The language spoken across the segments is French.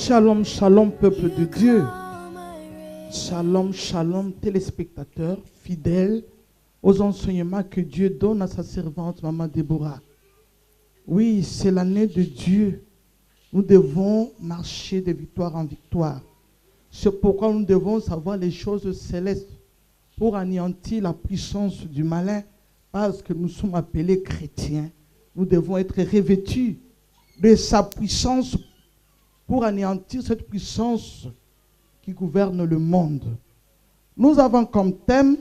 Shalom, shalom, peuple de Dieu. Shalom, shalom, téléspectateurs fidèles aux enseignements que Dieu donne à sa servante, Maman Déborah. Oui, c'est l'année de Dieu. Nous devons marcher de victoire en victoire. C'est pourquoi nous devons savoir les choses célestes pour anéantir la puissance du malin, parce que nous sommes appelés chrétiens. Nous devons être revêtus de sa puissance pour anéantir cette puissance qui gouverne le monde. Nous avons comme thème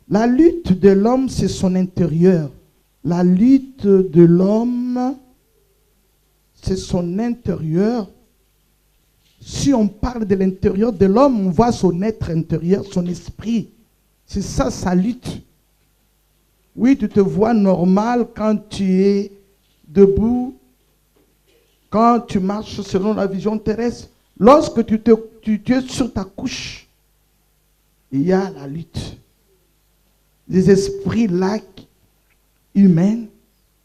la lutte de l'homme, c'est son intérieur. La lutte de l'homme, c'est son intérieur. Si on parle de l'intérieur de l'homme, on voit son être intérieur, son esprit. C'est ça sa lutte. Oui, tu te vois normal quand tu es debout, quand tu marches selon la vision terrestre. Lorsque tu es sur ta couche, il y a la lutte. Les esprits là humains,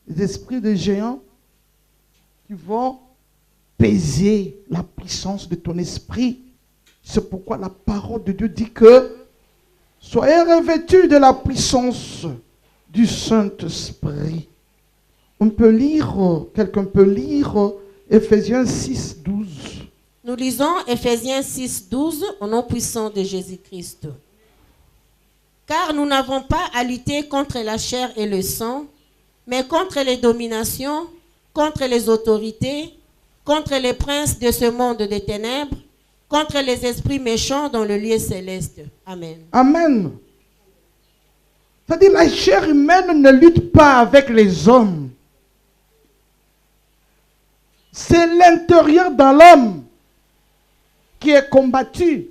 les esprits de géants qui vont peser la puissance de ton esprit. C'est pourquoi la parole de Dieu dit que soyez revêtus de la puissance du Saint-Esprit. On peut lire, quelqu'un peut lire Ephésiens 6, 12. Nous lisons Ephésiens 6, 12 au nom puissant de Jésus-Christ. Car nous n'avons pas à lutter contre la chair et le sang, mais contre les dominations, contre les autorités, contre les princes de ce monde des ténèbres, contre les esprits méchants dans le lieu céleste. Amen. Amen. C'est-à-dire la chair humaine ne lutte pas avec les hommes. C'est l'intérieur dans l'homme qui est combattu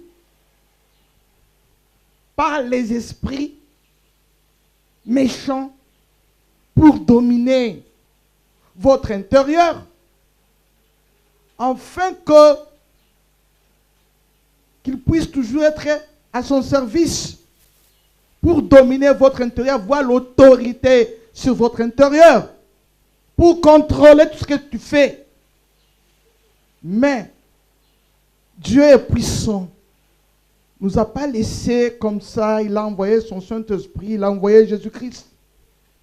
par les esprits méchants pour dominer votre intérieur, afin qu'il puisse toujours être à son service pour dominer votre intérieur, avoir l'autorité sur votre intérieur, pour contrôler tout ce que tu fais. Mais Dieu est puissant. Il ne nous a pas laissé comme ça. Il a envoyé son Saint-Esprit. Il a envoyé Jésus-Christ,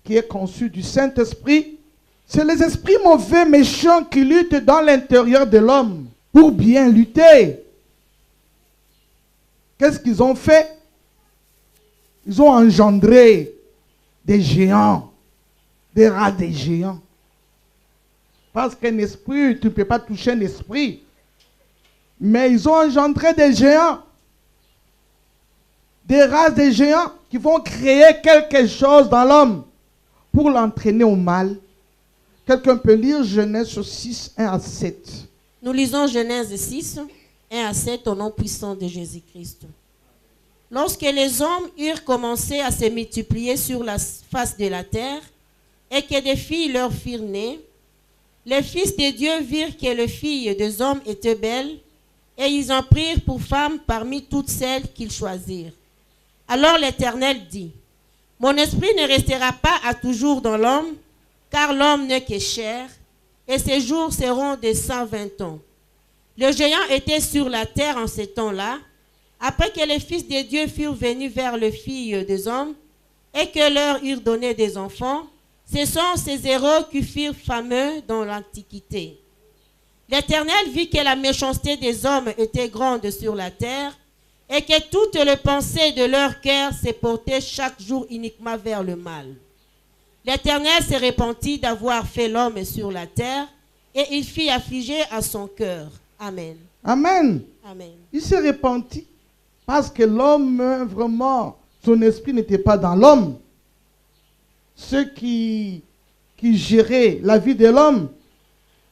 qui est conçu du Saint-Esprit. C'est les esprits mauvais, méchants, qui luttent dans l'intérieur de l'homme pour bien lutter. Qu'est-ce qu'ils ont fait? Ils ont engendré des géants, des rats des géants. Parce qu'un esprit, tu ne peux pas toucher un esprit. Mais ils ont engendré des géants, des races des géants qui vont créer quelque chose dans l'homme pour l'entraîner au mal. Quelqu'un peut lire Genèse 6, 1 à 7. Nous lisons Genèse 6, 1 à 7 au nom puissant de Jésus-Christ. Lorsque les hommes eurent commencé à se multiplier sur la face de la terre et que des filles leur firent nées, les fils de Dieu virent que les filles des hommes étaient belles et ils en prirent pour femmes parmi toutes celles qu'ils choisirent. Alors l'Éternel dit, « Mon esprit ne restera pas à toujours dans l'homme, car l'homme n'est que chair, et ses jours seront de 120 ans. » Le géant était sur la terre en ce temps-là, après que les fils de Dieu furent venus vers les filles des hommes, et que leur eurent donné des enfants. Ce sont ces héros qui furent fameux dans l'Antiquité. L'Éternel vit que la méchanceté des hommes était grande sur la terre, et que toutes les pensées de leur cœur se portaient chaque jour uniquement vers le mal. L'Éternel se repentit d'avoir fait l'homme sur la terre, et il fit affliger à son cœur. Amen. Amen. Amen. Il s'est repenti parce que l'homme, vraiment, son esprit n'était pas dans l'homme. Ceux qui géraient la vie de l'homme,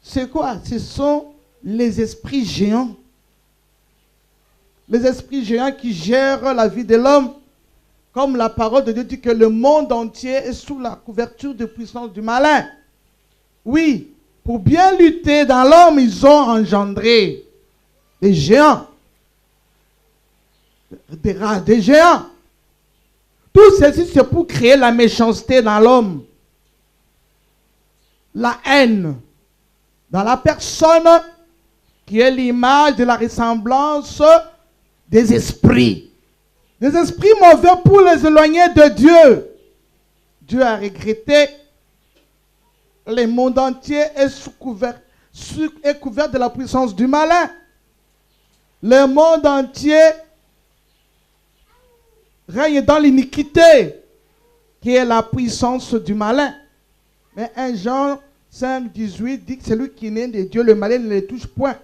c'est quoi? Ce sont les esprits géants. Les esprits géants qui gèrent la vie de l'homme. Comme la parole de Dieu dit que le monde entier est sous la couverture de puissance du malin. Oui, pour bien lutter dans l'homme, ils ont engendré des géants. Des rats, des géants. Tout ceci, c'est pour créer la méchanceté dans l'homme. La haine dans la personne qui est l'image de la ressemblance des esprits. Les esprits mauvais pour les éloigner de Dieu. Dieu a regretté. Le monde entier est couvert de la puissance du malin. Le monde entier règne dans l'iniquité, qui est la puissance du malin. Mais 1 Jean 5, 18 dit que celui qui est né de Dieu, le malin ne le touche point.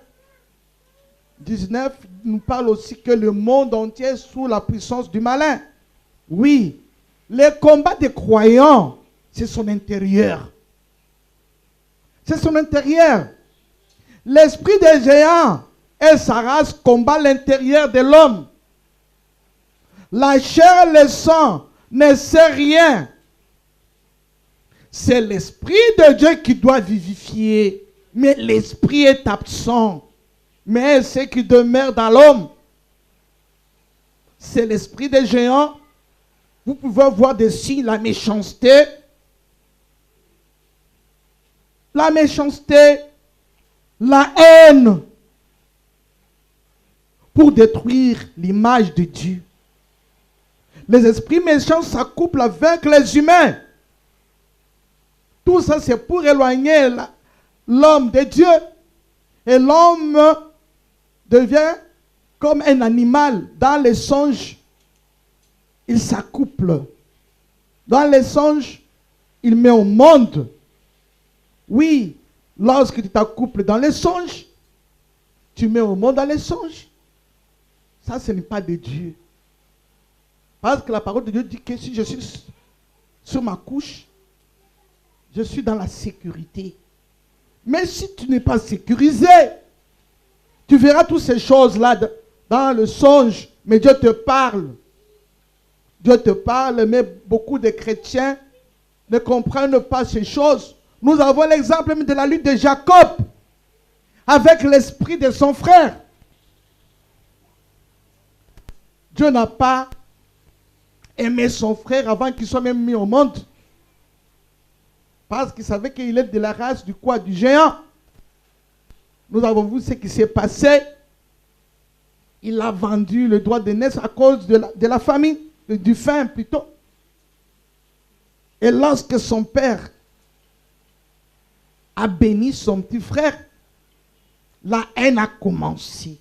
19 nous parle aussi que le monde entier est sous la puissance du malin. Oui, le combat des croyants, c'est son intérieur. C'est son intérieur. L'esprit des géants et sa race combat l'intérieur de l'homme. La chair et le sang ne sait rien. C'est l'esprit de Dieu qui doit vivifier. Mais l'esprit est absent. Mais ce qui demeure dans l'homme, c'est l'esprit des géants. Vous pouvez voir des signes, la méchanceté. La méchanceté, la haine, pour détruire l'image de Dieu. Les esprits méchants s'accouplent avec les humains. Tout ça, c'est pour éloigner l'homme de Dieu. Et l'homme devient comme un animal. Dans les songes, il s'accouple. Dans les songes, il met au monde. Oui, lorsque tu t'accouples dans les songes, tu mets au monde dans les songes. Ça, ce n'est pas de Dieu. Parce que la parole de Dieu dit que si je suis sur ma couche, je suis dans la sécurité. Mais si tu n'es pas sécurisé, tu verras toutes ces choses-là dans le songe. Mais Dieu te parle. Dieu te parle, mais beaucoup de chrétiens ne comprennent pas ces choses. Nous avons l'exemple de la lutte de Jacob avec l'esprit de son frère. Dieu n'a pas aimé son frère avant qu'il soit même mis au monde. Parce qu'il savait qu'il est de la race du quoi? Du géant. Nous avons vu ce qui s'est passé. Il a vendu le droit de naissance à cause de la famine, du faim plutôt. Et lorsque son père a béni son petit frère, la haine a commencé.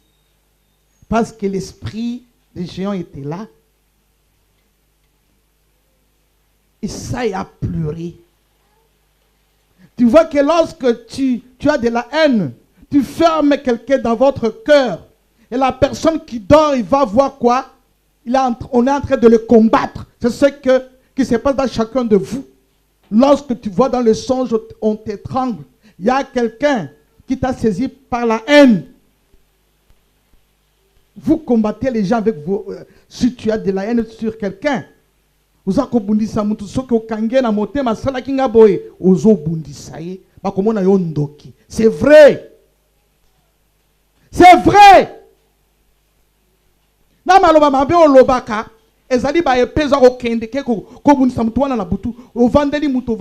Parce que l'esprit des géants était là. Et ça, il a pleuré. Tu vois que lorsque tu as de la haine, tu fermes quelqu'un dans votre cœur. Et la personne qui dort, il va voir quoi? On est en train de le combattre. C'est ce qui se passe dans chacun de vous. Lorsque tu vois dans le songe, on t'étrangle. Il y a quelqu'un qui t'a saisi par la haine. Vous combattez les gens avec vos... si tu as de la haine sur quelqu'un, c'est vrai. C'est vrai. Ezali ba epeza ko kende ke ko bunisa mutu wana na butu ovandeli mutu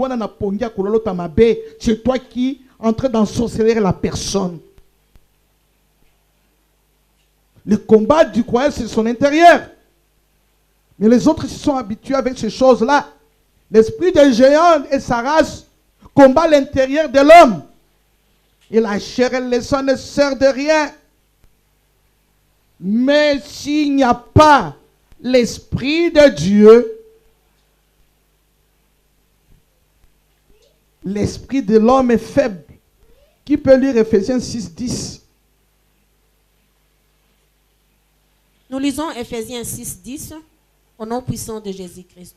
wana na pongia kololota mabe, c'est toi qui en train d'ensorceler la personne. Le combat du croyant, c'est son intérieur. Mais les autres se sont habitués avec ces choses-là. L'esprit des géants et sa race combat l'intérieur de l'homme. Et la chair et le sang ne servent de rien. Mais s'il n'y a pas l'Esprit de Dieu, l'esprit de l'homme est faible. Qui peut lire Ephésiens 6, 10? Nous lisons Ephésiens 6, 10, au nom puissant de Jésus-Christ.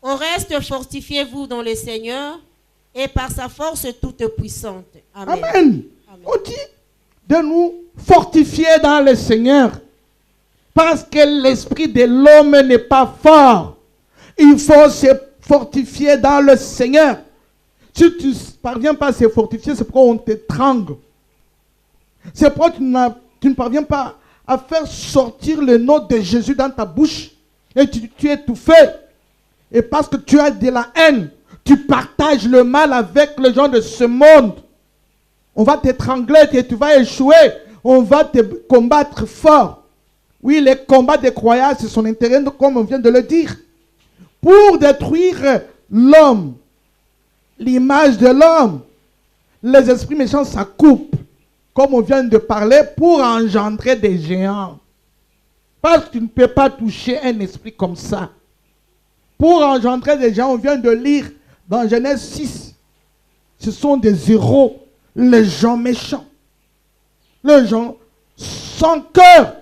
Au reste, fortifiez-vous dans le Seigneur et par sa force toute puissante. Amen. Amen. Amen. On dit de nous fortifier dans le Seigneur. Parce que l'esprit de l'homme n'est pas fort. Il faut se fortifier dans le Seigneur. Si tu ne parviens pas à se fortifier, c'est pourquoi on t'étrangle. C'est pourquoi tu ne parviens pas à faire sortir le nom de Jésus dans ta bouche. Et tu es étouffé. Et parce que tu as de la haine, tu partages le mal avec les gens de ce monde. On va t'étrangler et tu vas échouer. On va te combattre fort. Oui, les combats des croyants, c'est son intérêt, comme on vient de le dire. Pour détruire l'homme, l'image de l'homme, les esprits méchants s'accoupent, comme on vient de parler, pour engendrer des géants. Parce que tu ne peux pas toucher un esprit comme ça. Pour engendrer des géants, on vient de lire dans Genèse 6. Ce sont des héros, les gens méchants. Les gens sans cœur.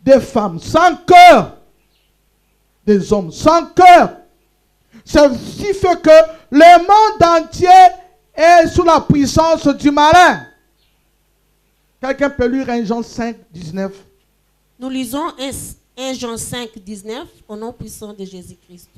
Des femmes sans cœur. Des hommes sans cœur. Ceci fait que le monde entier est sous la puissance du malin. Quelqu'un peut lire 1 Jean 5, 19. Nous lisons 1 Jean 5, 19 au nom puissant de Jésus-Christ.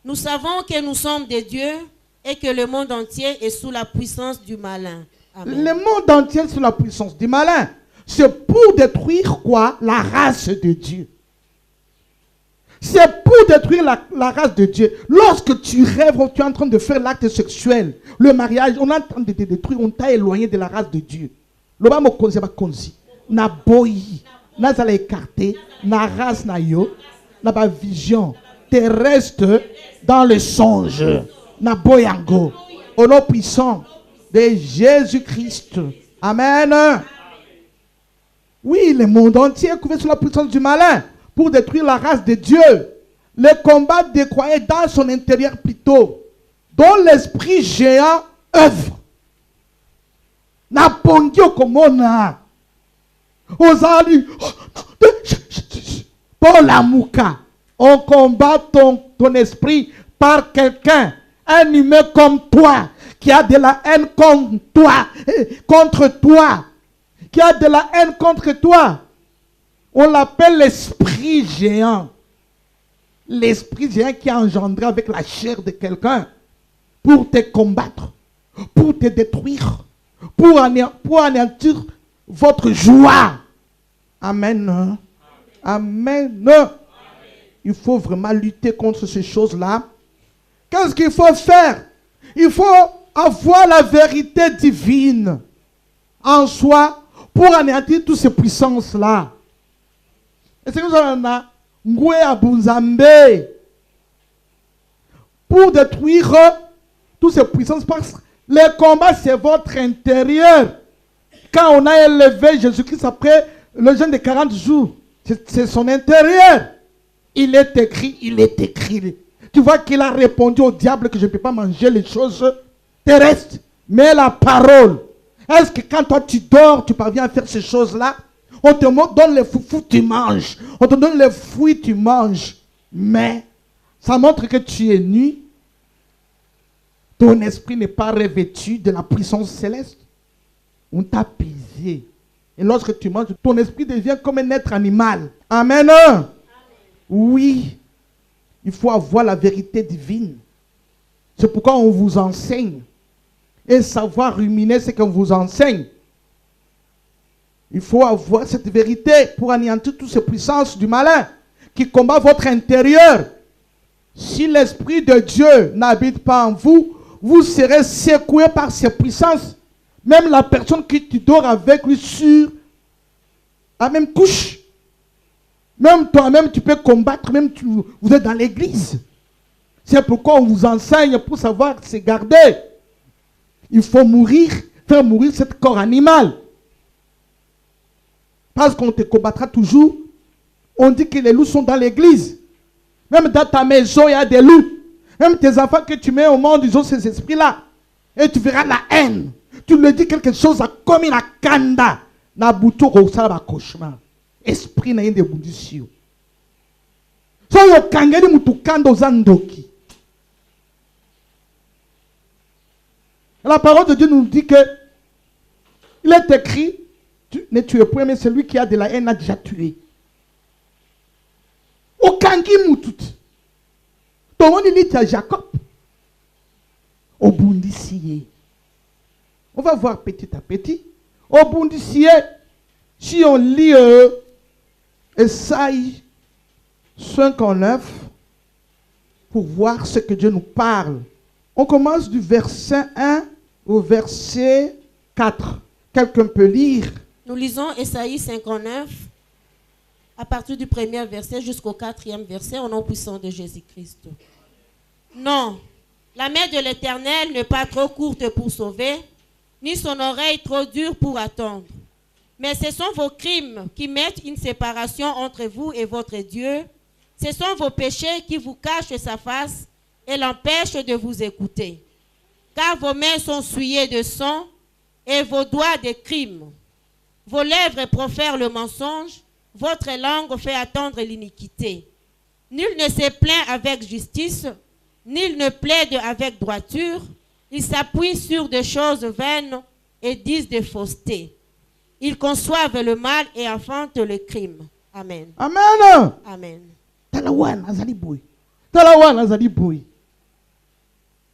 Nous savons que nous sommes des dieux et que le monde entier est sous la puissance du malin. Amen. Le monde entier est sous la puissance du malin. C'est pour détruire quoi? La race de Dieu. C'est pour détruire la race de Dieu. Lorsque tu rêves, tu es en train de faire l'acte sexuel, le mariage, on est en train de te détruire, on t'a éloigné de la race de Dieu. Loba mo konzi ba konzi. Na boyi, na zala écarté, na race na yo, na ba vision terrestre dans le songe. Na boyango. Au nom puissant de Jésus-Christ. Amen. Oui, le monde entier est couvert sous la puissance du malin pour détruire la race de Dieu. Le combat des croyants dans son intérieur plutôt, dont l'esprit géant œuvre. Na pongio komona. Ozali. Pour la mouka. On combat ton esprit par quelqu'un, un humain comme toi, qui a de la haine contre toi, qui a de la haine contre toi. On l'appelle l'esprit géant. L'esprit géant qui a engendré avec la chair de quelqu'un pour te combattre, pour te détruire, pour anéantir votre joie. Amen. Amen. Il faut vraiment lutter contre ces choses-là. Qu'est-ce qu'il faut faire? Il faut avoir la vérité divine en soi pour anéantir toutes ces puissances-là. Et c'est que nous avons ngoué à Bunzambe pour détruire toutes ces puissances. Parce que le combat, c'est votre intérieur. Quand on a élevé Jésus-Christ après le jeûne de 40 jours, c'est son intérieur. Il est écrit, il est écrit. Tu vois qu'il a répondu au diable que je ne peux pas manger les choses terrestres, mais la parole. Est-ce que quand toi tu dors, tu parviens à faire ces choses-là? On te donne les foufous, tu manges. On te donne les fruits, tu manges. Mais ça montre que tu es nu. Ton esprit n'est pas revêtu de la puissance céleste. On t'a pisé. Et lorsque tu manges, ton esprit devient comme un être animal. Amen. Oui. Il faut avoir la vérité divine. C'est pourquoi on vous enseigne. Et savoir ruminer ce qu'on vous enseigne. Il faut avoir cette vérité pour anéantir toutes ces puissances du malin qui combat votre intérieur. Si l'Esprit de Dieu n'habite pas en vous, vous serez secoué par ces puissances. Même la personne qui tu dors avec lui sur la même couche. Même toi-même, tu peux combattre, même vous êtes dans l'église. C'est pourquoi on vous enseigne pour savoir se garder. Il faut mourir, faire mourir ce corps animal. Parce qu'on te combattra toujours. On dit que les loups sont dans l'église. Même dans ta maison, il y a des loups. Même tes enfants que tu mets au monde, ils ont ces esprits-là. Et tu verras la haine. Tu leur dis quelque chose comme une kanda. Na buto ko sala cauchemar. Esprit na yende bundisio. So yo kangeli mutukando zandoki. La parole de Dieu nous dit que il est écrit, ne tuez point, mais celui qui a de la haine a déjà tué. Okangi mutut. Ton nom dit à Jacob. Au bundisier. On va voir petit à petit. Au bundisier, si on lit Esaïe 59 pour voir ce que Dieu nous parle. On commence du verset 1 au verset 4. Quelqu'un peut lire? Nous lisons Ésaïe 59, à partir du premier verset jusqu'au 4e verset, au nom puissant de Jésus-Christ. Non, la main de l'Éternel n'est pas trop courte pour sauver, ni son oreille trop dure pour attendre. Mais ce sont vos crimes qui mettent une séparation entre vous et votre Dieu. Ce sont vos péchés qui vous cachent sa face et l'empêchent de vous écouter. Car vos mains sont souillées de sang et vos doigts de crimes. Vos lèvres profèrent le mensonge, votre langue fait attendre l'iniquité. Nul ne se plaint avec justice, nul ne plaide avec droiture. Ils s'appuient sur des choses vaines et disent des faussetés. Ils conçoivent le mal et enfantent le crime. Amen. Amen. Amen. Talawan azali boy. Talawan azali boy.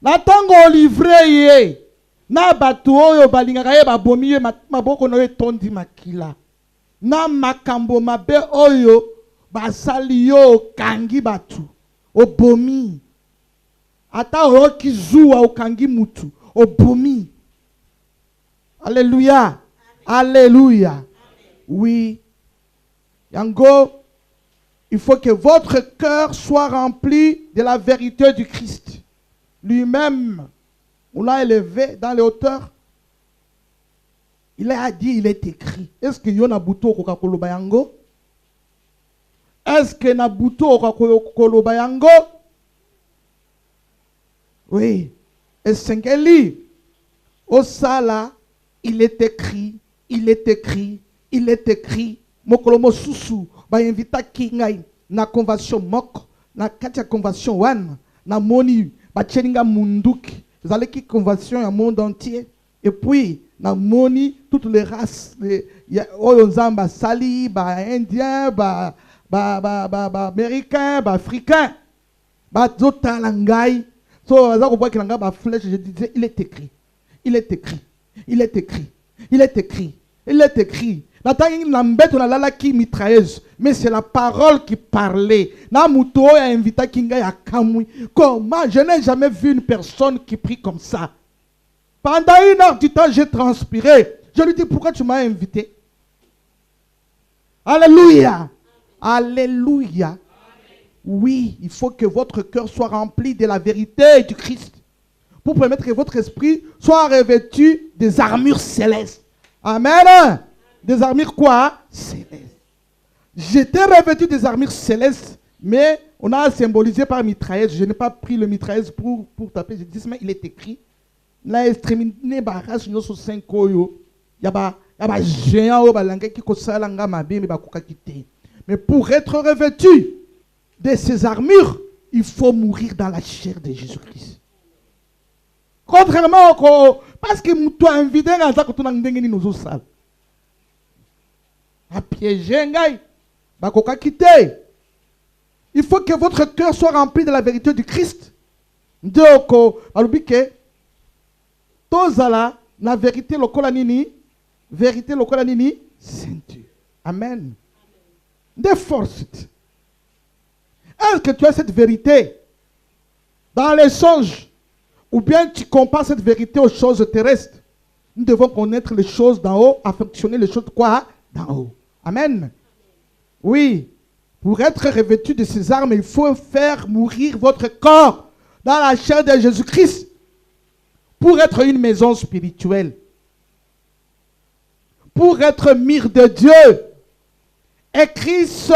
Na tango livre ye. Na bato oyo balingaka ye babomi ye maboko no etondi makila. Na makambo mabe oyo basali yo kangi batu. Obomi. Ata oki zuwa okangi mutu. Obomi. Alléluia. Alléluia. Oui. Yango, il faut que votre cœur soit rempli de la vérité du Christ. Lui-même, on l'a élevé dans les hauteurs. Il a dit, il est écrit. Est-ce que Yona Buto Kokakoloba Yango? Est-ce que Nabuto Kokakoloba Yango? Oui. Et Sengeli, au Sala, il est écrit, il est écrit, il est écrit. Mokolomo Susu, ba invita kingai na convention mok, na katia convention one, na moni, ba chelinga munduki, zaleki convention ya monde entier. Et puis, na moni, toutes les races, oyonzamba sali, ba indien, ba américain, ba africain, ba zotalangai. So, ça comprend que ba flèche, je disais, il est écrit, il est écrit, il est écrit, il est écrit, il est écrit. Mais c'est la parole qui parlait. Comment? Je n'ai jamais vu une personne qui prie comme ça. Pendant 1 heure du temps, j'ai transpiré. Je lui dis, pourquoi tu m'as invité? Alléluia. Alléluia. Oui, il faut que votre cœur soit rempli de la vérité du Christ. Pour permettre que votre esprit soit revêtu des armures célestes. Amen. Des armures quoi? Célestes. J'étais revêtu des armures célestes, mais on a symbolisé par mitrailleuse. Je n'ai pas pris le mitrailleuse pour taper. Je dis, mais il est écrit. La extrémité barrage nous sur 5 oyo. Yaba géant au balangue qui kosalanga mabe mais bakoka kité. Mais pour être revêtu de ces armures, il faut mourir dans la chair de Jésus-Christ. Contrairement au parce que toi invité dans ça que tu n'as ndengeni nous sale. À piéger ngai bakoka kité. Il faut que votre cœur soit rempli de la vérité du Christ. Ndoko alubike tozala la vérité lokola nini ceinture. Amen. De force. Est-ce que tu as cette vérité dans les songes ou bien tu compares cette vérité aux choses terrestres? Nous devons connaître les choses d'en haut, affectionner les choses quoi? D'en haut. Amen. Oui. Pour être revêtu de ces armes, il faut faire mourir votre corps dans la chair de Jésus-Christ. Pour être une maison spirituelle. Pour être mire de Dieu. Et Christ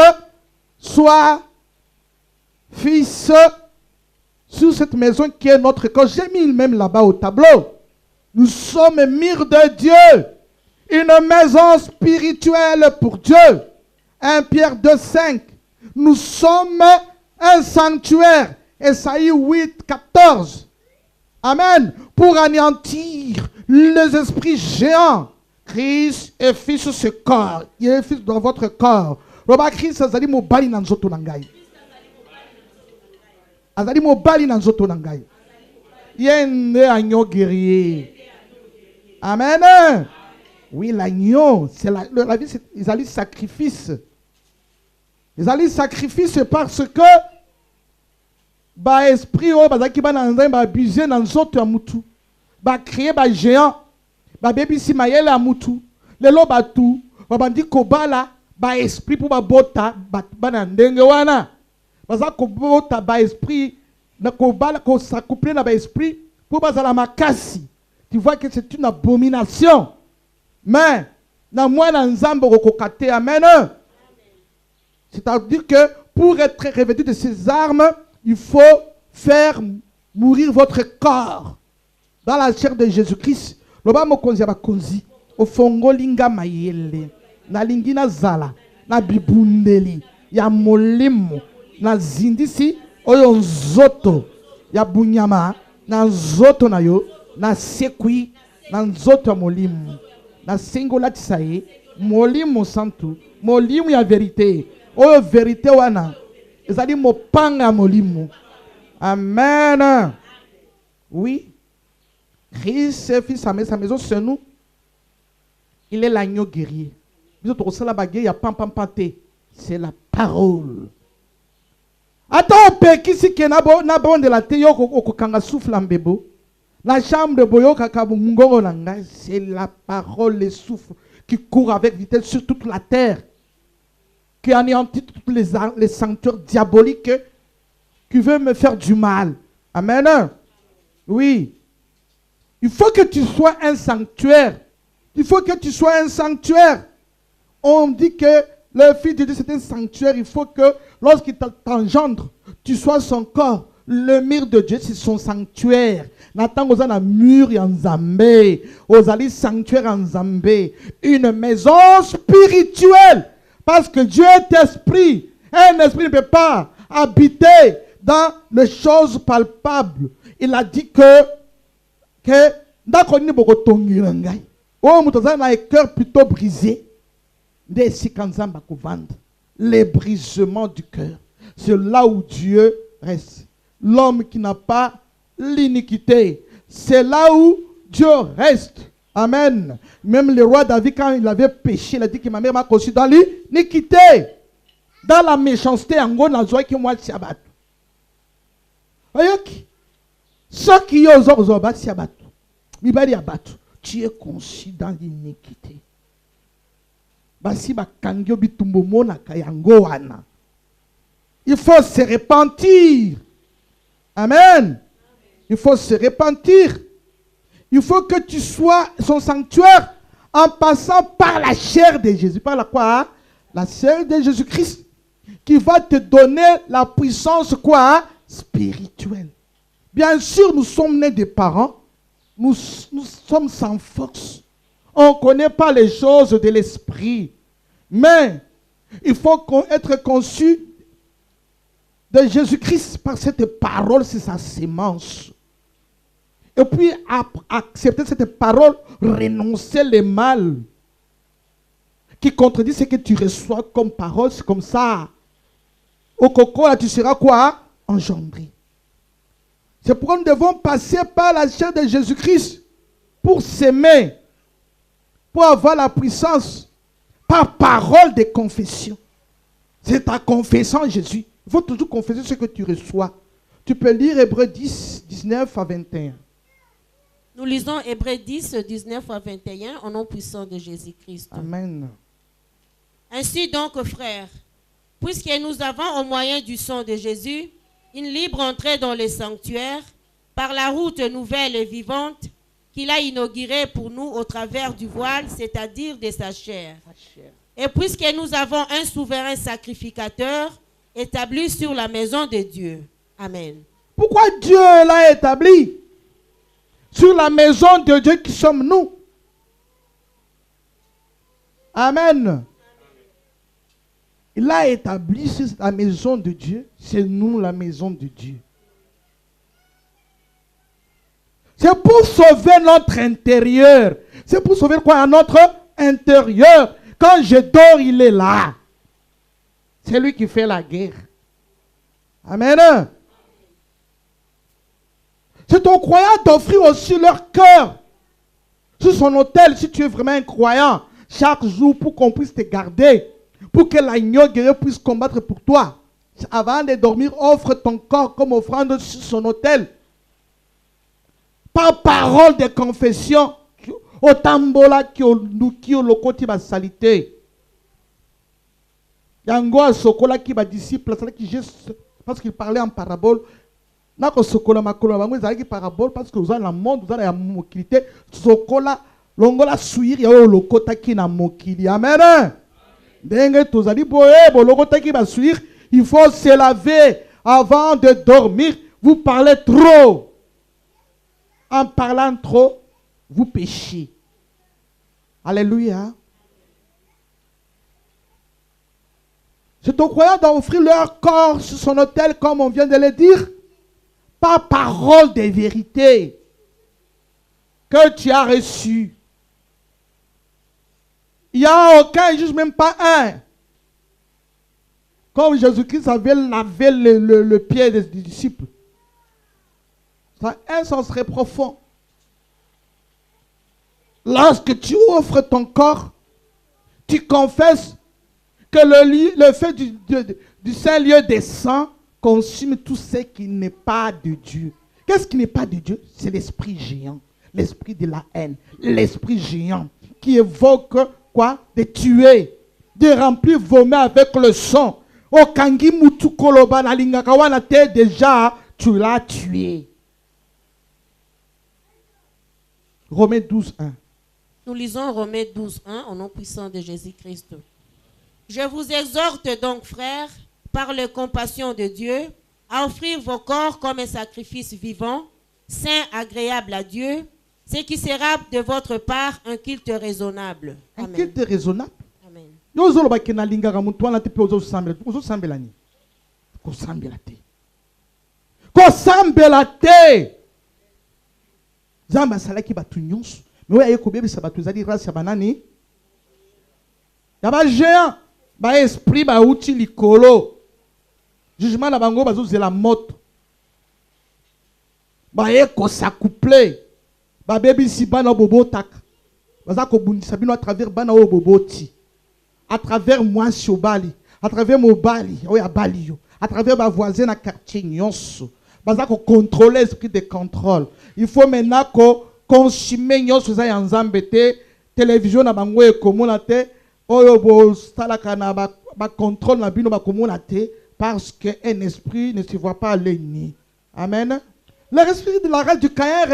soit fils sur cette maison qui est notre corps. J'ai mis même là-bas au tableau. Nous sommes mire de Dieu. Une maison spirituelle pour Dieu. 1 Pierre 2,5. Nous sommes un sanctuaire. Ésaïe 8,14. Amen. Pour anéantir les esprits géants. Christ est fils sur ce corps. Il est fils dans votre corps. Roba Christ azali mobali na nzoto na ngai. Azali mobali na nzoto na ngai. Yende agneau guerrier. Amen. Oui, l'agneau, c'est la vie, ils allaient sacrifice. Ils allaient sacrifice parce que ba esprit o bazaki ba nanzai ba abuser na nzoto ya mutu. ba créer ba géant, ba baby si mayele amutu, lelo batu, ba bandi kobala, ba esprit pour ba bota, ba na ndenge wana. Baza kobota ba esprit, na kobala ko s'accoupler na ba esprit pour ba la makasi. Tu vois que c'est une abomination. Mais na mwana nzambe kokate, amen. C'est-à-dire que pour être revêtu de ces armes, il faut faire mourir votre corps dans la chair de Jésus-Christ. Loba mokonzi abakonzi ofongolinga mayele na lingina zala na bibundeli ya molimo na zindisi oyo nzoto ya bunyama na nzoto na yo na sekui na nzoto ya molimo na singola tisaye molimo santu molimo ya vérité oyo vérité wana ezali mopanga molimo. Amen. Oui. Christ, fils sa maison, c'est nous. Il est l'agneau guerrier. C'est la parole. Attends, qui si que na bon de la teyo kanga souffle en bebo. La chambre de boyo kakabu mungongo nanga, c'est la parole, le souffle qui court avec vitesse sur toute la terre, qui anéantit tous les sanctuaires diaboliques qui veulent me faire du mal. Amen. Oui. Il faut que tu sois un sanctuaire. Il faut que tu sois un sanctuaire. On dit que le Fils de Dieu c'est un sanctuaire. Il faut que lorsqu'il t'engendre, tu sois son corps. Le mur de Dieu c'est son sanctuaire. Nathan ozana mur en Zambé. Ozali sanctuaire en Zambé. Une maison spirituelle. Parce que Dieu est esprit. Un esprit ne peut pas habiter dans les choses palpables. Il a dit que un cœur plutôt brisé, les brisements du cœur, c'est là où Dieu reste. L'homme qui n'a pas l'iniquité, c'est là où Dieu reste. Amen. Même le roi David, quand il avait péché, il a dit que ma mère m'a conçu dans l'iniquité, dans la méchanceté, en gros, dans la joie qui moi le sabbat. Ceux qui osent battre sabbat, tu es conçu dans l'iniquité. Il faut se repentir. Amen. Il faut se repentir. Il faut que tu sois son sanctuaire en passant par la chair de Jésus. Par la quoi? La chair de Jésus-Christ qui va te donner la puissance quoi? Spirituelle. Bien sûr, nous sommes nés de parents. Nous sommes sans force. On ne connaît pas les choses de l'esprit. Mais il faut être conçu de Jésus-Christ par cette parole, c'est sa sémence. Et puis accepter cette parole, renoncer le mal qui contredit ce que tu reçois comme parole, c'est comme ça. Au coco, là, tu seras quoi? Engendré. C'est pourquoi nous devons passer par la chair de Jésus-Christ pour s'aimer, pour avoir la puissance, par parole de confession. C'est ta confession, Jésus. Il faut toujours confesser ce que tu reçois. Tu peux lire Hébreux 10, 19 à 21. Nous lisons Hébreux 10, 19 à 21 au nom puissant de Jésus-Christ. Amen. Ainsi donc, frères, puisque nous avons au moyen du sang de Jésus une libre entrée dans le sanctuaire par la route nouvelle et vivante qu'il a inaugurée pour nous au travers du voile, c'est-à-dire de sa chair. Et puisque nous avons un souverain sacrificateur établi sur la maison de Dieu. Amen. Pourquoi Dieu l'a établi sur la maison de Dieu qui sommes nous? Amen. Il l'a établi sur la maison de Dieu. C'est nous la maison de Dieu. C'est pour sauver notre intérieur. C'est pour sauver quoi? Notre intérieur. Quand je dors, il est là. C'est lui qui fait la guerre. Amen. C'est aux croyants d'offrir aussi leur cœur sur son autel, si tu es vraiment un croyant, chaque jour pour qu'on puisse te garder, pour que l'agneau guerrier puisse combattre pour toi. Avant de dormir, offre ton corps comme offrande sur son autel. par parole de confession, otambola ki oluki olokoti ba salité. Yango asokola ki ba disciple parce qu'il parlait en parabole. Nako sokola makolo bango ezalaki parabole parce que vous avez la monde, vous avez la mokilité, sokola longola suir ya olokota ki na mokili. Amen. Ndenge tozali boye bolokota ki ba suir, il faut se laver avant de dormir. Vous parlez trop. En parlant trop, vous péchez. Alléluia. C'est aux croyants d'offrir leur corps sur son autel, comme on vient de le dire, par parole de vérité que tu as reçue. Il n'y a aucun juge, même pas un. Comme Jésus-Christ avait lavé le pied des disciples. Ça a un sens très profond. Lorsque tu offres ton corps, tu confesses que le fait du Saint-Lieu des saints consume tout ce qui n'est pas de Dieu. Qu'est-ce qui n'est pas de Dieu? C'est l'esprit géant, l'esprit de la haine, l'esprit géant qui évoque quoi? De tuer, de remplir vos mains avec le sang. Au kangi mutu koloba na lingakawana te déjà, tu l'as tué. Romains 12, 1. Nous lisons Romains 12, 1 au nom puissant de Jésus-Christ. Je vous exhorte donc, frères, par la compassion de Dieu, à offrir vos corps comme un sacrifice vivant, saint, agréable à Dieu, ce qui sera de votre part un culte raisonnable. Un culte raisonnable? Amen. Zamba salaki batu nyonso mais oya yekobebisa batu ezali race ya banani ya ba géant ba esprit ba uti likolo jugement na bango bazozela moto ba ekosa couple ba bebisi bana bobotaka baza kobundisa bino à travers bana o boboti à travers moi shobali à travers mobali oya bali yo à travers ba voisin na quartier nyonso. Baza ko contrôler l'esprit de contrôle. Il faut maintenant ko consommer nyonso za yanzambe te télévision na bango ekomona te oyo bo salaka na ba contrôle na bino ba komona te parce que un esprit ne se voit pas à l'ennemi. Amen. L'esprit de la race du Caïn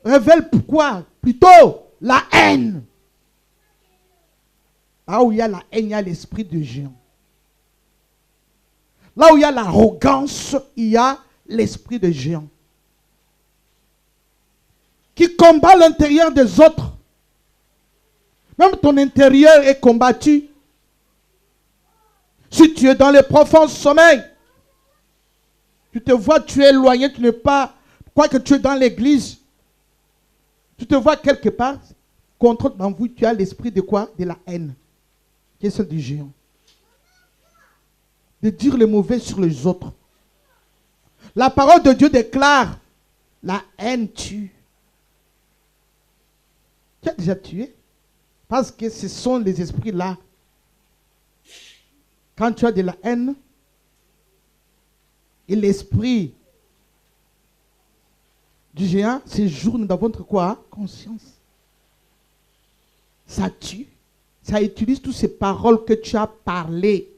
révèle pourquoi? Plutôt la haine. Là où il y a la haine, il y a l'esprit de géant. Là où il y a l'arrogance, il y a l'esprit de géant. Qui combat l'intérieur des autres. Même ton intérieur est combattu. Si tu es dans le profond sommeil, tu te vois, tu es éloigné, tu n'es pas, quoique tu es dans l'église, tu te vois quelque part, contre vous, tu as l'esprit de quoi? De la haine, qui est celle du géant. De dire le mauvais sur les autres. La parole de Dieu déclare, la haine tue. Tu as déjà tué? Parce que ce sont les esprits-là. Quand tu as de la haine, et l'esprit du géant séjourne dans votre quoi? Conscience. Ça tue. Ça utilise toutes ces paroles que tu as parlées.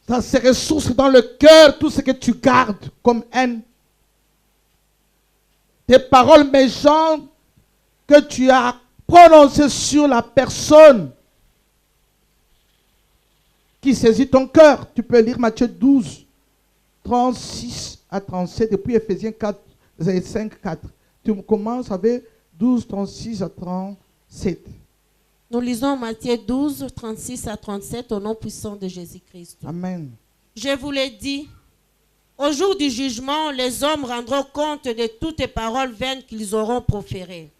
Ça se ressource dans le cœur, tout ce que tu gardes comme haine. Tes paroles méchantes que tu as prononcées sur la personne qui saisit ton cœur. Tu peux lire Matthieu 12, 36 à 37, et puis Ephésiens 4, 5, 4. Tu commences avec 12, 36 à 37. Nous lisons Matthieu 12, 36 à 37 au nom puissant de Jésus-Christ. Amen. Je vous l'ai dit, au jour du jugement, les hommes rendront compte de toutes les paroles vaines qu'ils auront proférées.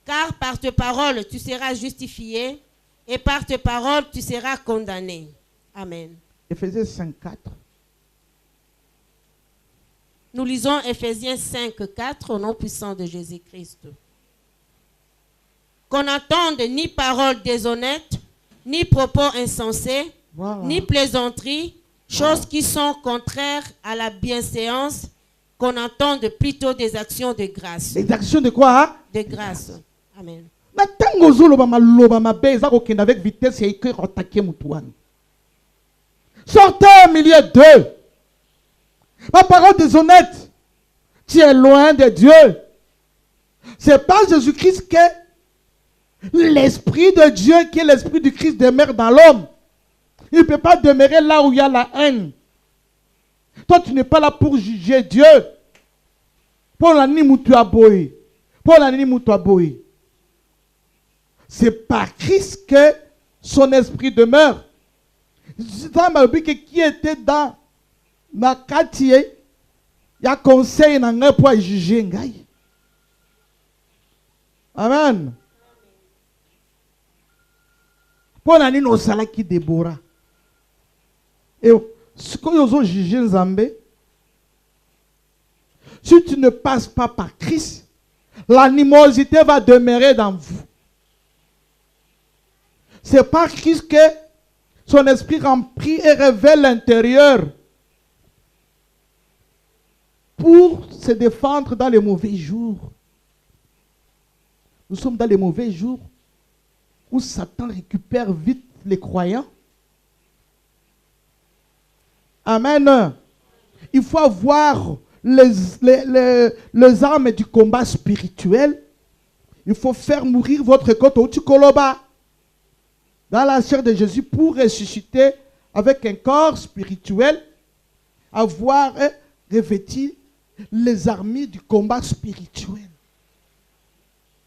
Car par tes paroles, tu seras justifié, et par tes paroles, tu seras condamné. Amen. Ephésiens 5, 4. Nous lisons Ephésiens 5, 4 au nom puissant de Jésus-Christ. Qu'on n'entende ni paroles déshonnêtes, ni propos insensés, Voilà. ni plaisanteries, choses qui sont contraires à la bienséance, qu'on entende plutôt des actions de grâce. Les actions de quoi? De grâce. Amen. Mais tant que avec vitesse et que attaquer Moutouane. Sortez au milieu d'eux. Ma parole déshonnête. Tu es loin de Dieu. C'est pas Jésus-Christ que l'Esprit de Dieu, qui est l'Esprit du Christ, demeure dans l'homme. Il ne peut pas demeurer là où il y a la haine. Toi, tu n'es pas là pour juger Dieu. Pour la nimoutuaboy. Pour la nimoutuaboy. C'est par Christ que son esprit demeure. Ça m'a dit que qui était dans ma quartier, il y a conseil pour juger. Amen. Pour la nino sala qui Déborah. Et ce que nous avons jugé Nzambé, si tu ne passes pas par Christ, l'animosité va demeurer dans vous. C'est par Christ que son esprit remplit et révèle l'intérieur pour se défendre dans les mauvais jours. Nous sommes dans les mauvais jours où Satan récupère vite les croyants. Amen. Il faut avoir les armes du combat spirituel. Il faut faire mourir votre côte au Tukoloba dans la chair de Jésus pour ressusciter avec un corps spirituel, avoir revêti les armes du combat spirituel.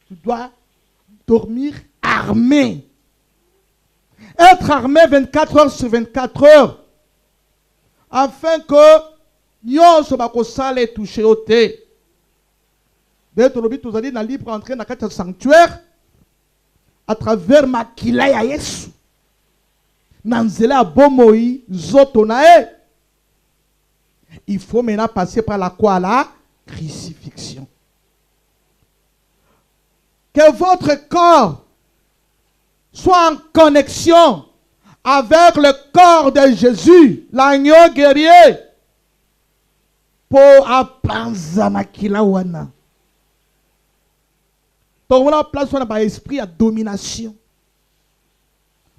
Tu dois dormir armé. Être armé 24 heures sur 24 heures. Afin que nous soyons touchés au thé. D'être le but, vous allez libre entrer dans le sanctuaire à travers makila ya Yesu. Nanzela bomoi zotonae. Il faut maintenant passer par la quoi? La crucifixion. Que votre corps soit en connexion avec le corps de Jésus, l'agneau guerrier, pour apprendre makila wana. Donc, on a place où on a un esprit à domination,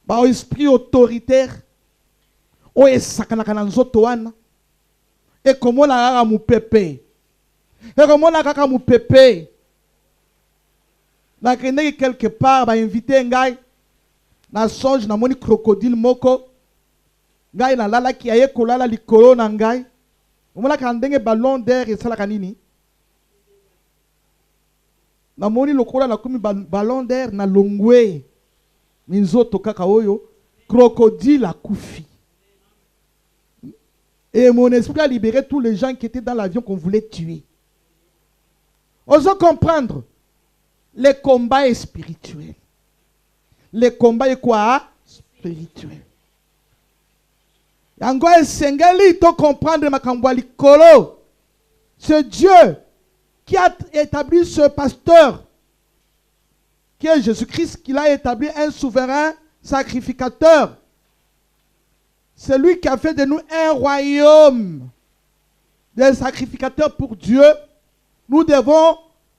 un esprit autoritaire, on est sakanakana nzotoana, et comment on a mu pépé, et comment on a mu pépé, na kende quelque part, ba invité ngai, na songe na moni crocodile moko, ngai na lala ki aye kolala likolo na ngai, on a kandenge ballon d'air et salaka nini. Na moni lokola na kumi ballon d'air na longwe minzoto kaka oyo crocodile a koufi. Et mon esprit a libéré tous les gens qui étaient dans l'avion qu'on voulait tuer. Osons comprendre, les combats spirituels. Les combats est quoi? Spirituels. Yango esengeli to comprendre makambo likolo. C'est Dieu qui a établi ce pasteur, qui est Jésus-Christ, qui a établi un souverain sacrificateur. C'est lui qui a fait de nous un royaume, des sacrificateurs pour Dieu. Nous devons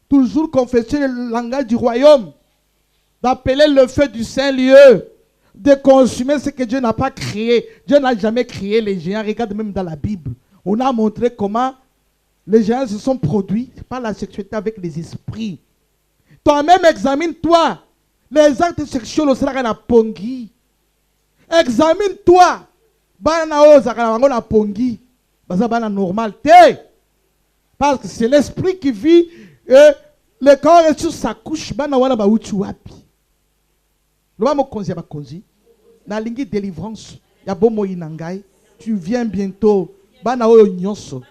toujours confesser le langage du royaume, d'appeler le feu du Saint-Lieu, de consumer ce que Dieu n'a pas créé. Dieu n'a jamais créé les géants. Regarde même dans la Bible. On a montré comment les géants se sont produits par la sexualité avec les esprits. Toi-même, examine-toi. Les actes sexuels au Sénégal na pongi. Examine-toi. Bana o zakana na pongi. Baza bana normal te. Parce que c'est l'esprit qui vit et le corps est sur sa couche. Bana wana ba uchi wapi. Loba mo konzi ba konzi. Na lingi délivrance. Ya bomo inangai. Tu viens bientôt. Bana oyo nyonso.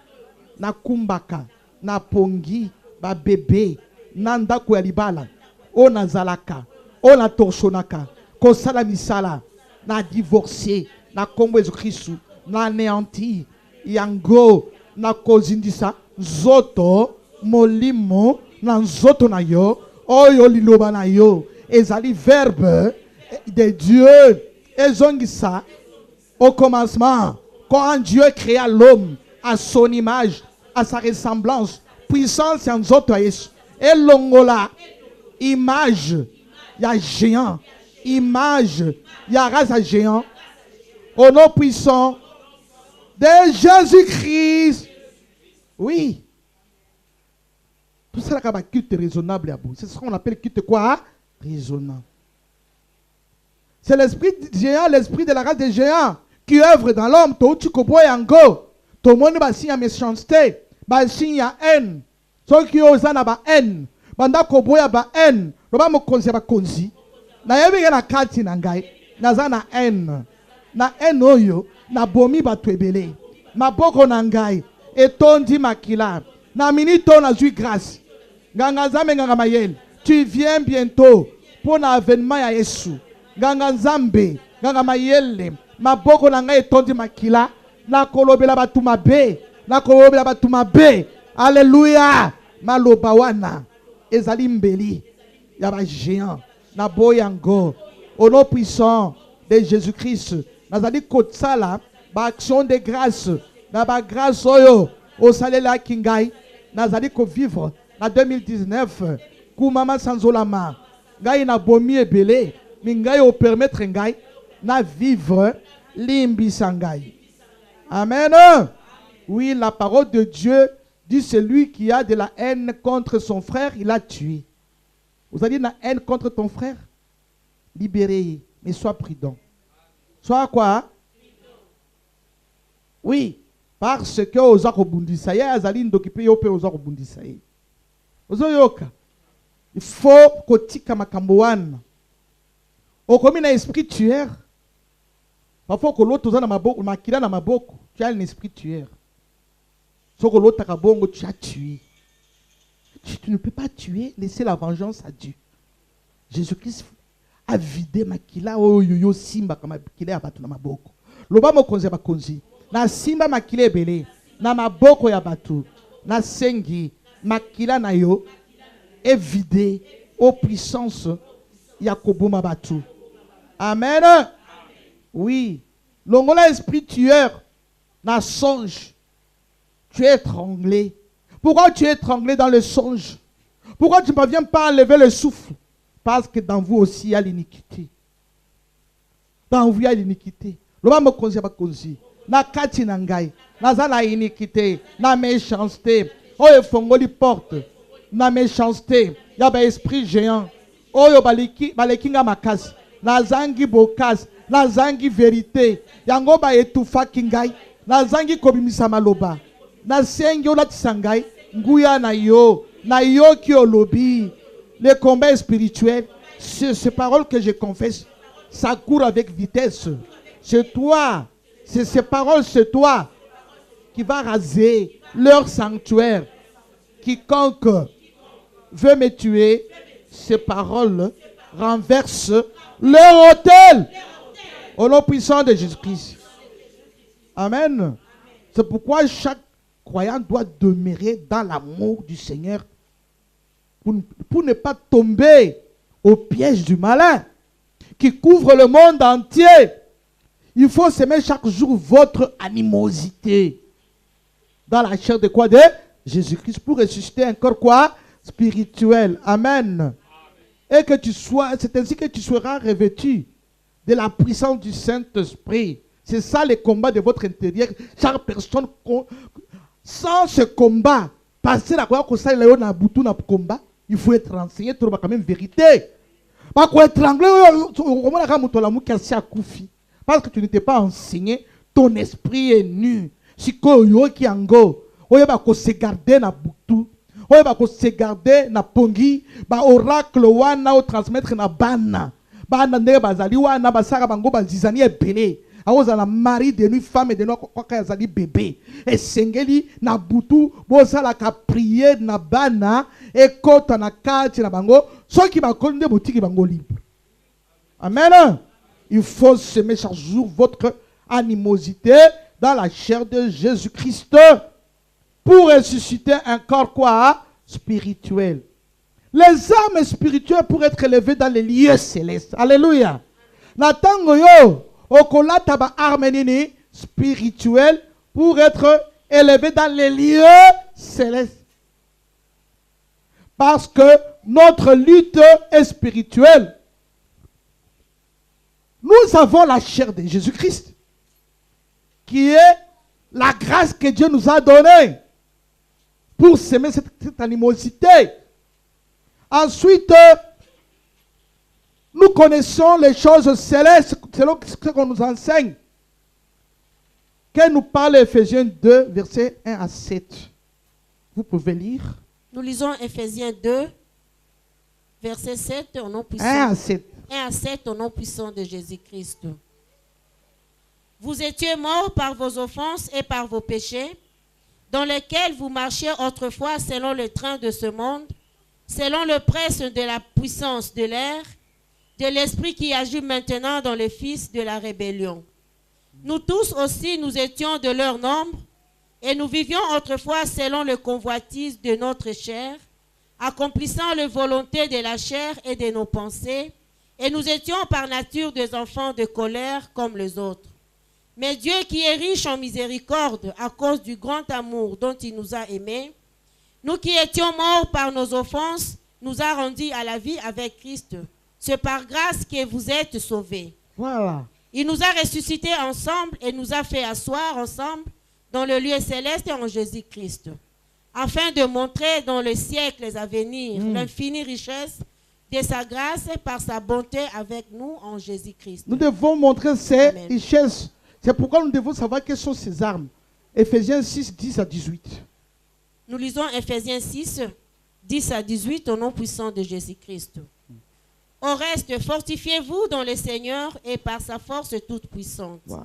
Na kumbaka, na pongi, ba bébé, na ndako ya libala, o na zalaka, o na torshonaka, kosala misala, na divorcé, na kombo Jésus-Christ, na anéanti, yango, na kozindisa, zoto, molimo, na zoto na yo, oyo liloba na yo, ezali verbe de Dieu, ezongisa, au commencement, Quand Dieu créa l'homme à son image, à sa ressemblance, puissance en autres, et l'ongola, image, il y a géant, image, il y a race à géant, au nom puissant de Jésus-Christ. Oui. Tout ça, c'est un culte raisonnable. C'est ce qu'on appelle culte quoi? Raisonnable. C'est l'esprit géant, l'esprit de la race des géants qui œuvre dans l'homme. Tu comprends yango. Tout le monde va signer méchanceté, va signer haine. Ceux qui osent na haine, banda koboya ba haine. Roba mo konzi ba konzi. Na yebi na kati na ngai, na za na haine. Na haine oyo, na bomi ba twebele. Maboko na ngai, etondi makila. Na minito na zui grâce. Nganga nzambe nganga mayel. Tu viens bientôt pour l'avènement ya Yesu. Nganga nzambe nganga mayele. Maboko na ngai etondi makila. Na kolobela batu mabe. Na kolobela batu mabe. Alléluia. Maloba wana. Ezali mbeli. Yaba géant. Na boyango. Au nom puissant de Jésus-Christ. Nazali kotsala. Ba action de grâce. Na ba grâce oyo. Au salela kingai. Nazali ko vivre. Na 2019. Koumama sanzolama. Ngai na bomi ebele. Mingai au permettre ngai. Na vivre. Limbi sangai. Amen. Oui, la parole de Dieu dit celui qui a de la haine contre son frère, il a tué. Vous avez la haine contre ton frère? Libéré, mais sois prudent. Sois quoi? Oui, parce que aux Akobundisaye, Azali Ndokipe Yope aux Akobundisaye. Ozoyoka. Il faut kotika makamboan. Au commun esprit tueur. Parfois que l'autre a maboko, makila na maboko, tu as un esprit tueur. Sauf que l'autre kabongo, tu as tué. Tu ne peux pas tuer, laisser la vengeance à Dieu. Jésus-Christ a vidé makila o yoyo simba kama makila ya batu na maboko. Loba mo konzi ba konzi. Na simba makila ebele, na maboko ya batu, na sengi makila na yo est vidé aux puissances yakobo mabatu. Amen. Oui, l'ongola esprit tueur, na songe, tu es étranglé. Pourquoi tu es étranglé dans le songe? Pourquoi tu ne parviens pas à lever le souffle? Parce que dans vous aussi il y a l'iniquité. Dans vous il y a l'iniquité. L'homme me konzi ba konzi. Na kati nangai, na zala iniquité, na méchanceté. Oyo fongoli porte, na méchanceté. Ya ba esprit géant. Oyo balekinga makasi. Na zangi bokas. Na zangi vérité. Yango ba etufa kingai. Na zangi kobimisa maloba. Na sengi ola tisangai. Nguya na yo. Na yo ki olobi. Les combats spirituels. Ces paroles que je confesse. Ça court avec vitesse. C'est toi. C'est ces paroles, c'est toi. Qui va raser leur sanctuaire. Quiconque veut me tuer. Ces paroles renversent leur autel. Au nom puissant de Jésus-Christ. Amen. C'est pourquoi chaque croyant doit demeurer dans l'amour du Seigneur pour ne pas tomber au piège du malin qui couvre le monde entier. Il faut semer chaque jour votre animosité dans la chair de quoi? De Jésus-Christ pour ressusciter un corps quoi? Spirituel. Amen. Et que tu sois, c'est ainsi que tu seras revêtu de la puissance du Saint-Esprit. C'est ça le combat de votre intérieur. Chaque personne, sans ce combat, passer la quoi que ça il y a un bouton na combat, il faut être renseigné, tu auras quand même vérité. Pas quoi être anglais, parce que tu n'étais pas enseigné, ton esprit est nu. Si koyo ki ango, oye ba ko se garder na boutou, oye ba ko se garder na pongi, ba oracle wana o transmettre na bana. Bana ndenge bazali wana basaka bango bazizani ebele. Aoza na mari de nuit femme de nuit kwa yazali bébé. Et sengeli na butu bozala ka prier na bana et kota na kati na bango soki ba konde botiki bango libre. Amen. Il faut semer chaque jour votre animosité dans la chair de Jésus-Christ pour ressusciter un corps quoi? Spirituel. Les âmes spirituelles pour être élevées dans les lieux célestes. Alléluia. Natango yo okolata ba arme nini spirituel pour être élevé dans les lieux célestes. Parce que notre lutte est spirituelle. Nous avons la chair de Jésus-Christ, qui est la grâce que Dieu nous a donnée pour s'aimer cette animosité. Ensuite, nous connaissons les choses célestes selon ce qu'on nous enseigne. Qu'elle nous parle Éphésiens 2, versets 1 à 7. Vous pouvez lire. Nous lisons Éphésiens 2, verset 7 au nom puissant. 1 à 7. 1 à 7 au nom puissant de Jésus-Christ. Vous étiez morts par vos offenses et par vos péchés, dans lesquels vous marchiez autrefois selon le train de ce monde, selon le prince de la puissance de l'air, de l'esprit qui agit maintenant dans les fils de la rébellion. Nous tous aussi, nous étions de leur nombre, et nous vivions autrefois selon le convoitise de notre chair, accomplissant les volontés de la chair et de nos pensées, et nous étions par nature des enfants de colère comme les autres. Mais Dieu qui est riche en miséricorde à cause du grand amour dont il nous a aimés, nous qui étions morts par nos offenses, nous a rendus à la vie avec Christ. C'est par grâce que vous êtes sauvés. Voilà. Il nous a ressuscités ensemble et nous a fait asseoir ensemble dans le lieu céleste en Jésus-Christ, afin de montrer dans les siècles à venir l'infinie richesse de sa grâce par sa bonté avec nous en Jésus-Christ. Nous devons montrer ces Amen. richesses. C'est pourquoi nous devons savoir quelles sont ces armes. Éphésiens 6, 10 à 18. Nous lisons Éphésiens 6, 10 à 18 au nom puissant de Jésus-Christ. Au reste, fortifiez-vous dans le Seigneur et par sa force toute puissante. Wow.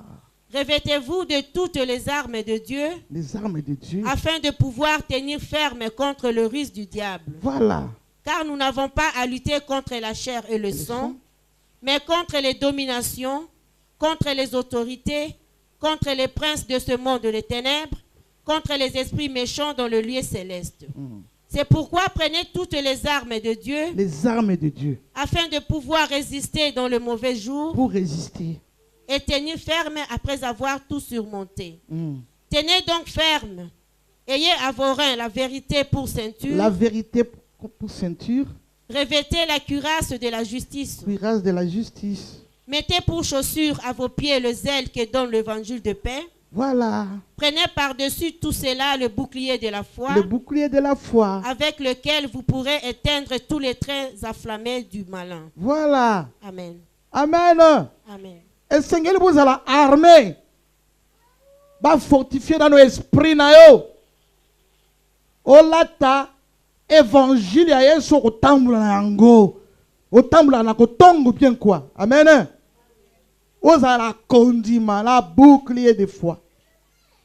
Revêtez-vous de toutes les armes de Dieu, Les armes de Dieu. afin de pouvoir tenir ferme contre le risque du diable. Voilà. Car nous n'avons pas à lutter contre la chair et le sang, mais contre les dominations, contre les autorités, contre les princes de ce monde des ténèbres, contre les esprits méchants dans le lieu céleste. C'est pourquoi prenez toutes les armes de Dieu, Les armes de Dieu. afin de pouvoir résister dans le mauvais jour Pour résister. et tenir ferme après avoir tout surmonté. Tenez donc ferme. Ayez à vos reins la vérité pour ceinture. La vérité pour ceinture. Revêtez la cuirasse de la justice. Cuirasse de la justice. Mettez pour chaussure à vos pieds le zèle que donne l'évangile de paix. Voilà. Prenez par-dessus tout cela le bouclier de la foi, Le bouclier de la foi. avec lequel vous pourrez éteindre tous les traits afflammés du malin. Voilà. Amen. Amen. Amen. Et Seigneur vous a la armée. Va fortifier dans nos esprits na yo. Olata évangile ya Yesu kotambola na yango. Otambola na kotongo bien quoi. Amen. Oza la condiment, la bouclier de foi.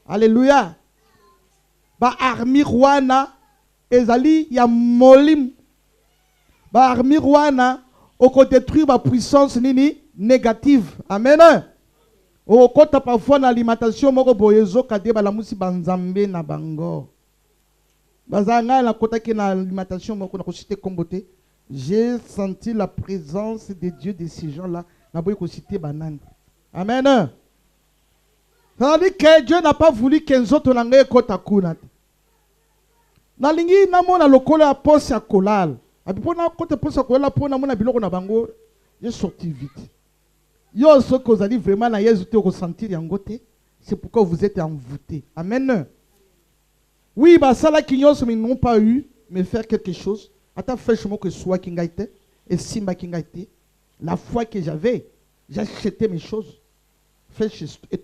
Alléluia. Ba armure wana ezali ya molim. Ba armure wana oko détruire ba puissance nini négative. Amen. Okota parfois na alimentation moko boyezo kade ba lamusi banzambe na bango. Bazanga la kota ki na alimentation moko na kosite kombote. J'ai senti la présence de Dieu de ces gens-là. Na boye kosite banane. Amen. Ça veut dire que Dieu n'a pas voulu qu'un autre langue kota kuna. Na lingi na mona lokolo ya poste ya kolal. Abipona kote poste ya kolal pona mona biloko na bango, j'ai sorti vite. Yo ce que vous allez vraiment na Yesu te ressentir yango te, c'est pourquoi vous êtes envoûtés. Amen. Oui, bah ça là qui mais n'ont pas eu mais faire quelque chose. Ata fraîchement que soit kingaite et simba kingaite. La foi que j'avais, j'ai acheté mes choses. Flèche et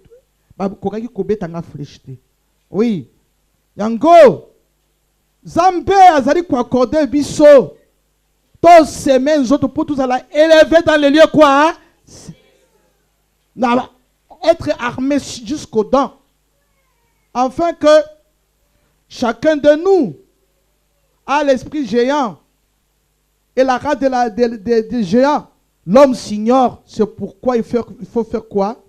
bah kokaki kobeta nga flèche te. Oui. Yango Zambe azali ko accorder biso. Tous ces mêmes autres pour tous aller élever dans les lieux quoi? Être armé jusqu'aux dents. Afin que chacun de nous a l'esprit géant et la race des géants. L'homme s'ignore. C'est pourquoi il faut faire quoi?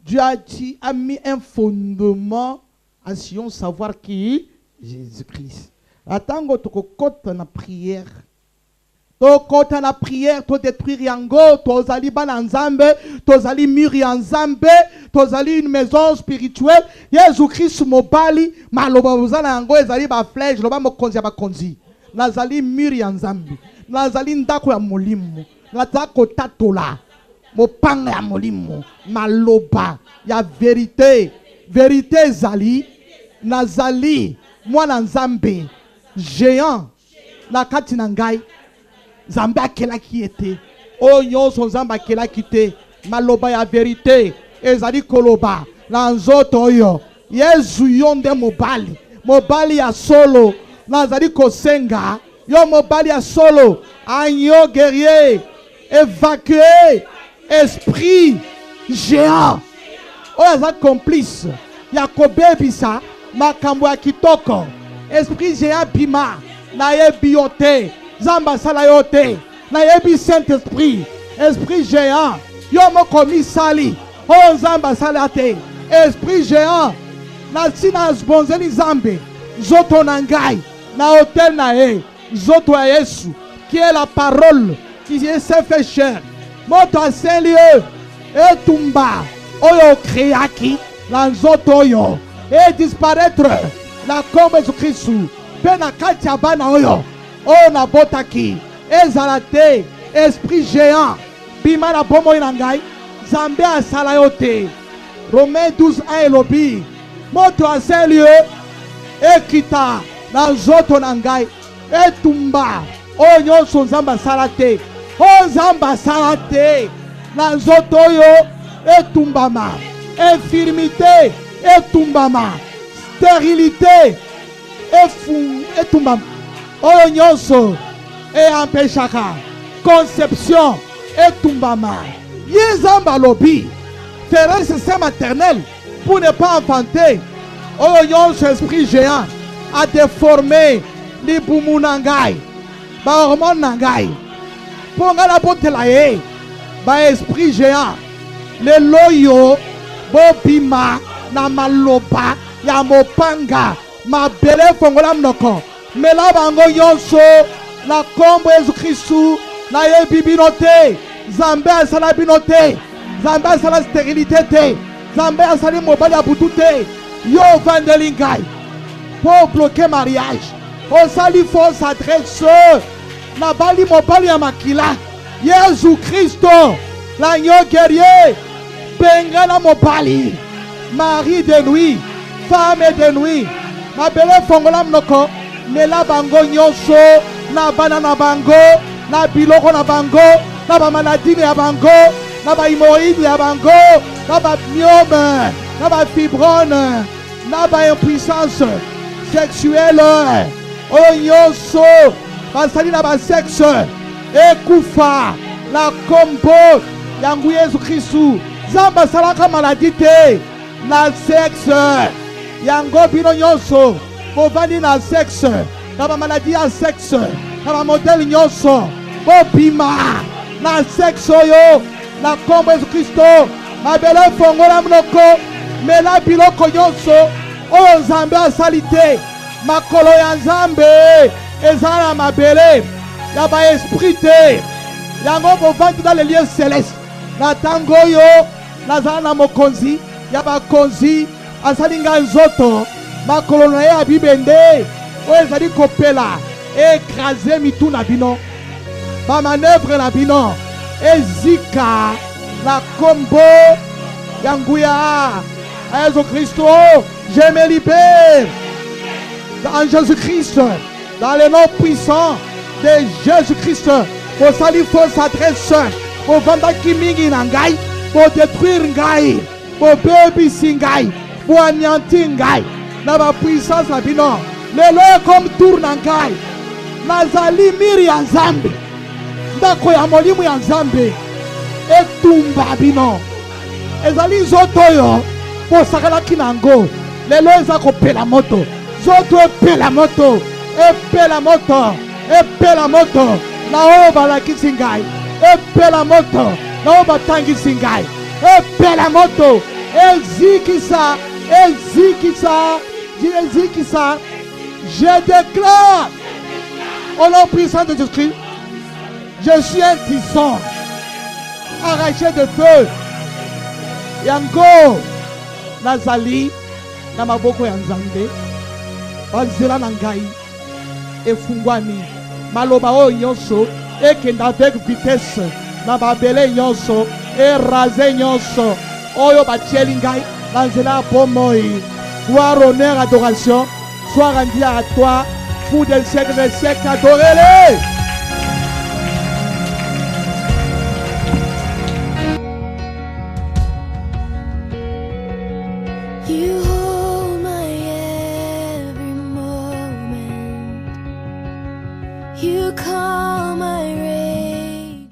Dieu a mis un fondement à Sion, savoir qui est Jésus-Christ. Attends, tu côté na prière. tokota na prière todétruire yango tozali bana nzambe tozali mur ya nzambe tozali une maison spirituelle Yesu Christ mobali maloba bozala yango ezali ba flèche loba mokonzi ya bakonzi nazali mur ya nzambe nazali ndako ya molimo nazali kotatola mopanga ya molimo maloba ya vérité vérité ezali nazali mwana nzambe géant na kati na ngai Nzambe akelaki ete oyo nyonso Nzambe akelaki te maloba ya vérité ezali koloba na nzoto oyo Yesu yo nde mobali ya solo nazali kosenga yo mobali ya solo agneau guerrier évacuer esprit géant oyo aza complice ya kobebisa makambo ya kitoko esprit géant bima nayebi yo te Zamba sala yo te nayebi Saint-Esprit esprit géant yo moko misali oyo Nzamba sala te esprit géant nasina bonzeli Nzambe zoto na ngai na hotel na ye zoto ya Yesu qui est la parole qui s'est fait chair moto a Saint-Lieu etumba oyo créaki na nzoto oyo et disparaître na kombo Yesu Kristu pe na kati ya bana oyo na botaki ezala te esprit géant bima na bomoi na ngai Nzambe asala yo te Romains 12:1 elobi moto a Saint-Lieu ekita na nzoto na ngai etumba oyo nyonso Nzambe asala te oyo Nzambe asala te na nzoto oyo etumbama infirmité etumbama stérilité etumbama oyo nyonso empêchaka conception etumbama ye Nzambe alobi ferai ce sein maternel pour ne pas enfanter oyo nyonso esprit géant a déformé libumu na ngai bahormone na ngai mpo ngai nabotela ye baesprit géant lelo oyo bobima na maloba ya mopanga mabele fongola monoko mela bango nyonso na kombo Yesu Kristu nayebi bino te Nzambe asala bino te Nzambe asala stérilité te Nzambe asali mobali ya butu te yo ovandeli ngai mpo bloquer mariage osali fausse adresse nabali mobali ya makila Yesu Kristo l'agneau guerrier bengana mobali mari de nuit femme de nuit mabele fongola monoko mela bango nyonso na bana na bango na biloko na bango na bamaladine ya bango na bahémorroïde ya bango na bamiome na bafibrone na baimpuissance sexuelle oyo nyonso basali na basexe ekufa na kombo ya ngu Yesu Kristu Nzambe asalaka maladi te na sexe yango bino nyonso bovandi na sexe na bamaladi ya sexe na bamodele nyonso bobima na sexe oyo na kombo Yesu Kristo mabele fongola monoko mela biloko nyonso oyo Nzambe asali te makolo ya Nzambe ezala na mabele ya baesprit te yango bovandi dans les lieux célestes na ntango oyo nazala na mokonzi ya bakonzi asali ngai nzoto makolo na ye ya bibende oyo ezali kopela écrase mitu na bino bamanœuvre na bino ezika na kombo ya nguya à Jésus-Christ. Je me libère en Jésus-Christ, dans le nom puissant de Jésus-Christ. Pour salir fausse adresse, pour vendre kimingi nangai, pour détruire ngai, pour bébissi ngai, pour anéantir ngai. Dans la puissance à bino, le loin comme tourne ngai. Nazali miri ya Nzambe, ndako ya molimo ya Nzambe, etumba bino. Ezali zotoyo, pour sakalaki nango, lelo eza kopela moto, zoto epela moto, epela moto, epela moto, na oyo balakisi ngai, epela moto, na oyo batangisi ngai, epela moto, ezikisa, ezikisa, ezikisa, je déclare au nom puissant de Jésus-Christ, Je suis un tison arraché de feu. Yango nazali na maboko ya Nzambe. Banzela na ngai efungwami. Maloba oyo nyonso ekenda avec vitesse na babele nyonso erase nyonso oyo batieli ngai na nzela ya bomoi. Gloire, honneur, adoration soit rendue à toi, fou del siècle des siècles, adorez-le.